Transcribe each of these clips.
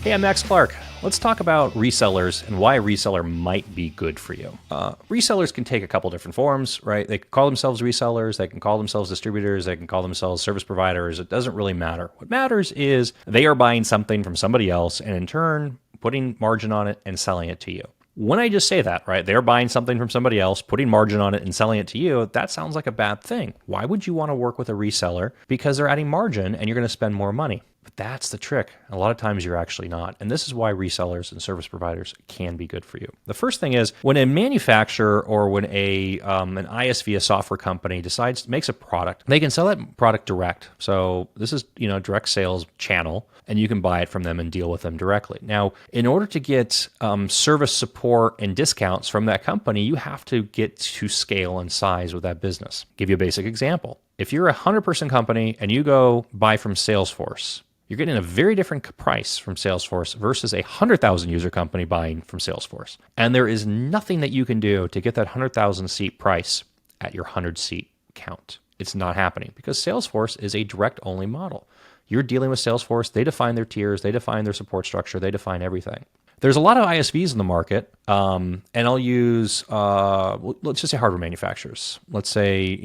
Hey, I'm Max Clark. Let's talk about resellers and why a reseller might be good for you. Resellers can take a couple different forms, right? They can call themselves resellers, they can call themselves distributors, they can call themselves service providers. It doesn't really matter. What matters is they are buying something from somebody else and in turn putting margin on it and selling it to you. When I just say that, right, they're buying something from somebody else, putting margin on it and selling it to you, that sounds like a bad thing. Why would you want to work with a reseller? Because they're adding margin and you're going to spend more money. But that's the trick. A lot of times you're actually not. And this is why resellers and service providers can be good for you. The first thing is when a manufacturer or when an ISV, a software company, makes a product, they can sell that product direct. So this is, direct sales channel, and you can buy it from them and deal with them directly. Now, in order to get service support and discounts from that company, you have to get to scale and size with that business. Give you a basic example. If you're a 100-person company and you go buy from Salesforce, you're getting a very different price from Salesforce versus a 100,000 user company buying from Salesforce. And there is nothing that you can do to get that 100,000 seat price at your 100 seat count. It's not happening because Salesforce is a direct only model. You're dealing with Salesforce. They define their tiers. They define their support structure. They define everything. There's a lot of ISVs in the market, and I'll use, let's just say hardware manufacturers. Let's say,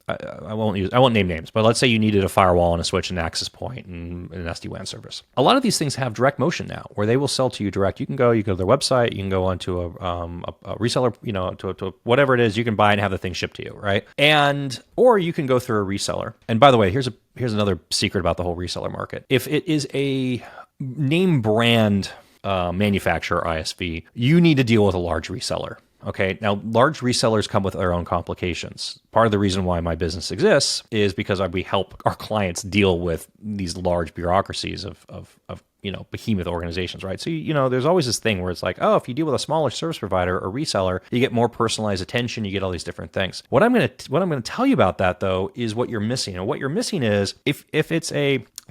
I won't name names, but let's say you needed a firewall and a switch and an access point and an SD-WAN service. A lot of these things have direct motion now, where they will sell to you direct. You go to their website, you can go onto a reseller, to whatever it is, you can buy and have the thing shipped to you, right? Or you can go through a reseller. And by the way, here's another secret about the whole reseller market. If it is a name brand manufacturer ISV, you need to deal with a large reseller. Okay, now large resellers come with their own complications. Part of the reason why my business exists is because we help our clients deal with these large bureaucracies of behemoth organizations, right? So, there's always this thing where it's like, oh, if you deal with a smaller service provider or reseller, you get more personalized attention, you get all these different things. What I'm going to tell you about that though is what you're missing. And what you're missing is if it's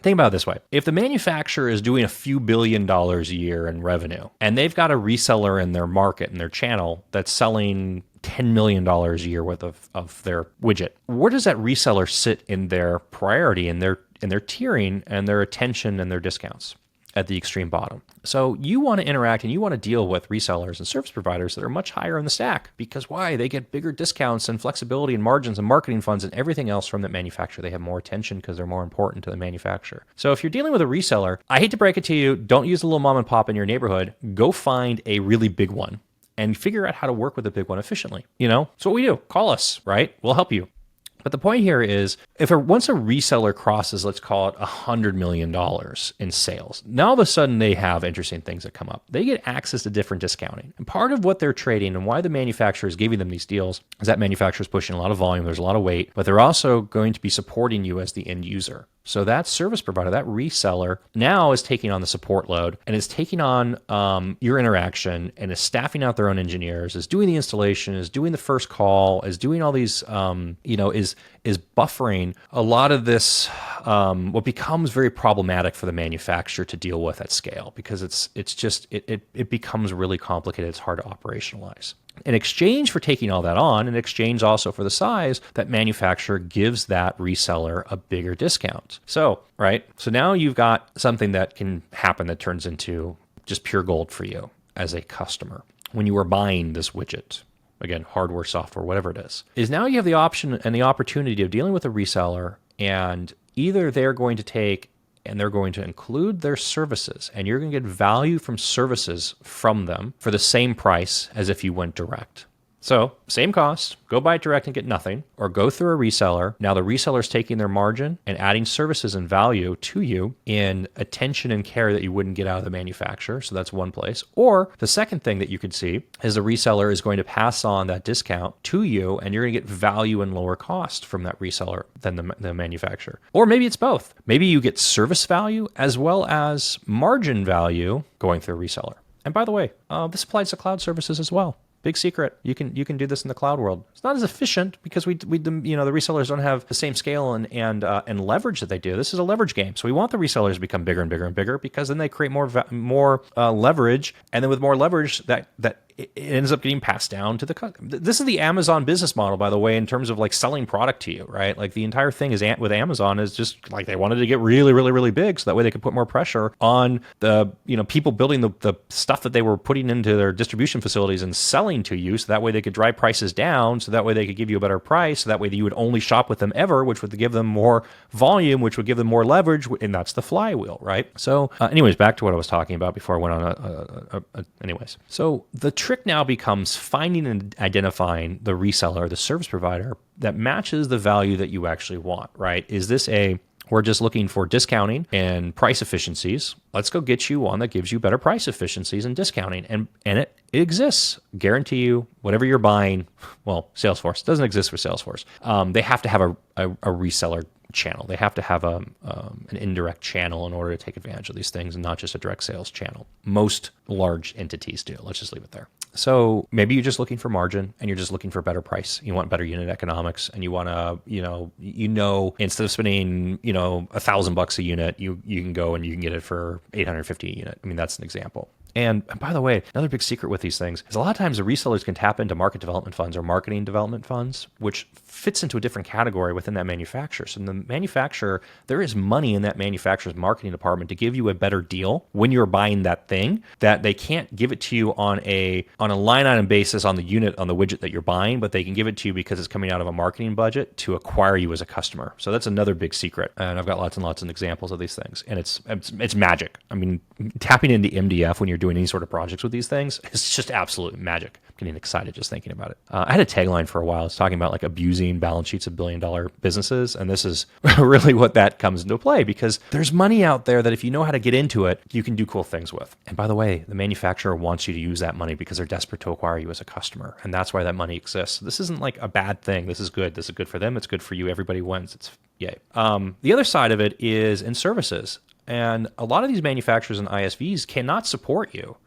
think about it this way. If the manufacturer is doing a few $1 billion a year in revenue and they've got a reseller in their market and their channel that's selling $10 million a year worth of their widget, where does that reseller sit in their priority, in their tiering and their attention and their discounts? At the extreme bottom. So you want to interact and you want to deal with resellers and service providers that are much higher in the stack because why? They get bigger discounts and flexibility and margins and marketing funds and everything else from that manufacturer. They have more attention because they're more important to the manufacturer. So if you're dealing with a reseller, I hate to break it to you, don't use a little mom and pop in your neighborhood. Go find a really big one and figure out how to work with a big one efficiently. So what we do, call us, right? We'll help you. But the point here is, once a reseller crosses, let's call it $100 million in sales, now all of a sudden they have interesting things that come up. They get access to different discounting. And part of what they're trading and why the manufacturer is giving them these deals is that manufacturer is pushing a lot of volume, there's a lot of weight, but they're also going to be supporting you as the end user. So that service provider, that reseller, now is taking on the support load and is taking on your interaction and is staffing out their own engineers, is doing the installation, is doing the first call, is doing all these, is buffering a lot of this, what becomes very problematic for the manufacturer to deal with at scale because it becomes really complicated. It's hard to operationalize. In exchange for taking all that on, in exchange also for the size, that manufacturer gives that reseller a bigger discount. So now you've got something that can happen that turns into just pure gold for you as a customer when you are buying this widget. Again, hardware, software, whatever it is now you have the option and the opportunity of dealing with a reseller, and either they're going to take and they're going to include their services, and you're going to get value from services from them for the same price as if you went direct. So same cost, go buy it direct and get nothing, or go through a reseller. Now the reseller's taking their margin and adding services and value to you in attention and care that you wouldn't get out of the manufacturer. So that's one place. Or the second thing that you could see is the reseller is going to pass on that discount to you, and you're going to get value and lower cost from that reseller than the manufacturer. Or maybe it's both. Maybe you get service value as well as margin value going through a reseller. And by the way, this applies to cloud services as well. Big secret. You can do this in the cloud world. It's not as efficient because the resellers don't have the same scale and leverage that they do. This is a leverage game. So we want the resellers to become bigger and bigger and bigger because then they create more leverage, and then with more leverage, that it ends up getting passed down to the customer. This is the Amazon business model, by the way, in terms of like selling product to you, right? Like the entire thing is with Amazon is just like they wanted to get really, really, really big so that way they could put more pressure on the, people building the stuff that they were putting into their distribution facilities and selling to you. So that way they could drive prices down. So that way they could give you a better price. So that way you would only shop with them ever, which would give them more volume, which would give them more leverage. And that's the flywheel, right? So anyways, back to what I was talking about before I went on. Anyways, so the trick now becomes finding and identifying the reseller, the service provider that matches the value that you actually want, right? Is this we're just looking for discounting and price efficiencies. Let's go get you one that gives you better price efficiencies and discounting. And it exists. Guarantee you, whatever you're buying, well, Salesforce doesn't exist for Salesforce. They have to have a reseller channel. They have to have an indirect channel in order to take advantage of these things and not just a direct sales channel. Most large entities do. Let's just leave it there. So maybe you're just looking for margin and you're just looking for a better price. You want better unit economics and you want to, instead of spending, $1,000 a unit, you can go and you can get it for $850 a unit. I mean, that's an example. And by the way, another big secret with these things is a lot of times the resellers can tap into market development funds or marketing development funds, which fits into a different category within that manufacturer. So in the manufacturer, there is money in that manufacturer's marketing department to give you a better deal when you're buying that thing, that they can't give it to you on a line item basis on the unit, on the widget that you're buying, but they can give it to you because it's coming out of a marketing budget to acquire you as a customer. So that's another big secret. And I've got lots and lots of examples of these things. And it's magic. I mean, tapping into MDF when you're doing any sort of projects with these things, it's just absolute magic. I'm getting excited just thinking about it. I had a tagline for a while. It's talking about like abusing balance sheets of billion-dollar businesses. And this is really what that comes into play, because there's money out there that if you know how to get into it, you can do cool things with. And by the way, the manufacturer wants you to use that money because they're desperate to acquire you as a customer. And that's why that money exists. This isn't like a bad thing. This is good. This is good for them. It's good for you. Everybody wins. It's yay. The other side of it is in services. And a lot of these manufacturers and ISVs cannot support you.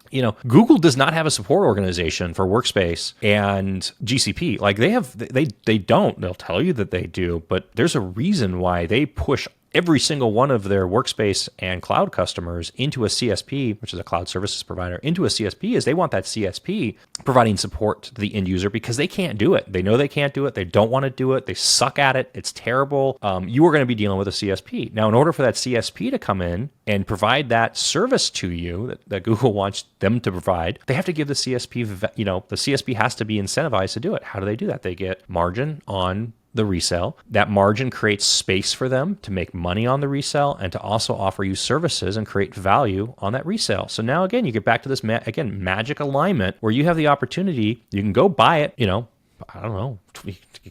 Google does not have a support organization for Workspace and GCP. Like they don't. They'll tell you that they do, but there's a reason why they push every single one of their Workspace and cloud customers into a CSP, which is a cloud services provider, into a CSP, is they want that CSP providing support to the end user because they can't do it. They know they can't do it. They don't want to do it. They suck at it. It's terrible. You are going to be dealing with a CSP. Now, in order for that CSP to come in and provide that service to you that Google wants them to provide, they have to give the CSP, the CSP has to be incentivized to do it. How do they do that? They get margin on the resell. That margin creates space for them to make money on the resell and to also offer you services and create value on that resell. So now again, you get back to this magic alignment where you have the opportunity, you can go buy it, I don't know,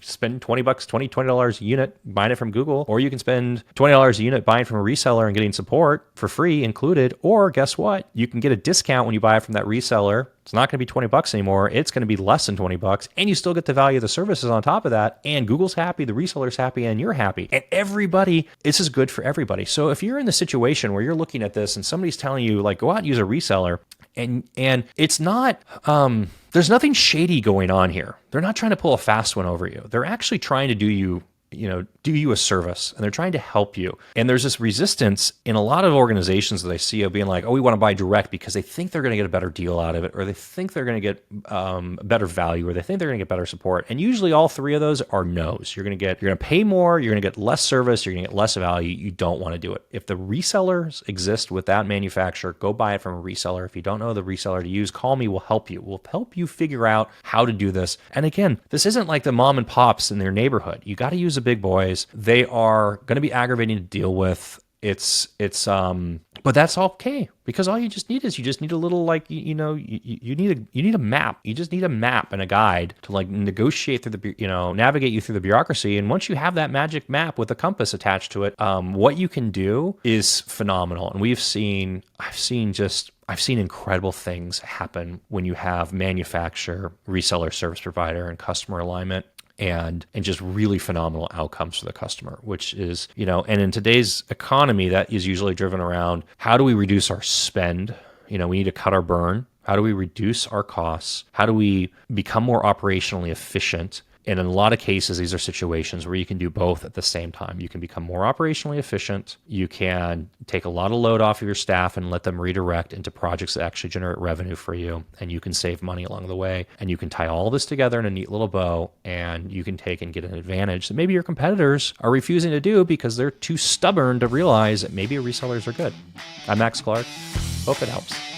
spend $20 a unit buying it from Google, or you can spend $20 a unit buying from a reseller and getting support for free included. Or guess what? You can get a discount when you buy it from that reseller. It's not going to be $20 anymore. It's going to be less than $20, and you still get the value of the services on top of that. And Google's happy, the reseller's happy, and you're happy. And this is good for everybody. So if you're in the situation where you're looking at this and somebody's telling you like, go out and use a reseller, and it's not, there's nothing shady going on here. They're not trying to pull a fast one over you. They're actually trying to do you a service, and they're trying to help you. And there's this resistance in a lot of organizations that I see of being like, oh, we want to buy direct because they think they're going to get a better deal out of it, or they think they're going to get better value, or they think they're going to get better support. And usually all three of those are no's. You're going to pay more, you're going to get less service, you're going to get less value. You don't want to do it. If the resellers exist with that manufacturer, go buy it from a reseller. If you don't know the reseller to use, call me, we'll help you. We'll help you figure out how to do this. And again, this isn't like the mom and pops in their neighborhood. You got to use the big boys. They are going to be aggravating to deal with. But that's okay, because all you just need a little, like, you need a map. You just need a map and a guide to like negotiate through navigate you through the bureaucracy. And once you have that magic map with a compass attached to it, what you can do is phenomenal. And I've seen incredible things happen when you have manufacturer, reseller, service provider, and customer alignment. And just really phenomenal outcomes for the customer, which is, and in today's economy, that is usually driven around how do we reduce our spend? We need to cut our burn. How do we reduce our costs? How do we become more operationally efficient? And in a lot of cases, these are situations where you can do both at the same time. You can become more operationally efficient. You can take a lot of load off of your staff and let them redirect into projects that actually generate revenue for you. And you can save money along the way. And you can tie all this together in a neat little bow, and you can take and get an advantage that maybe your competitors are refusing to do because they're too stubborn to realize that maybe resellers are good. I'm Max Clark. Hope it helps.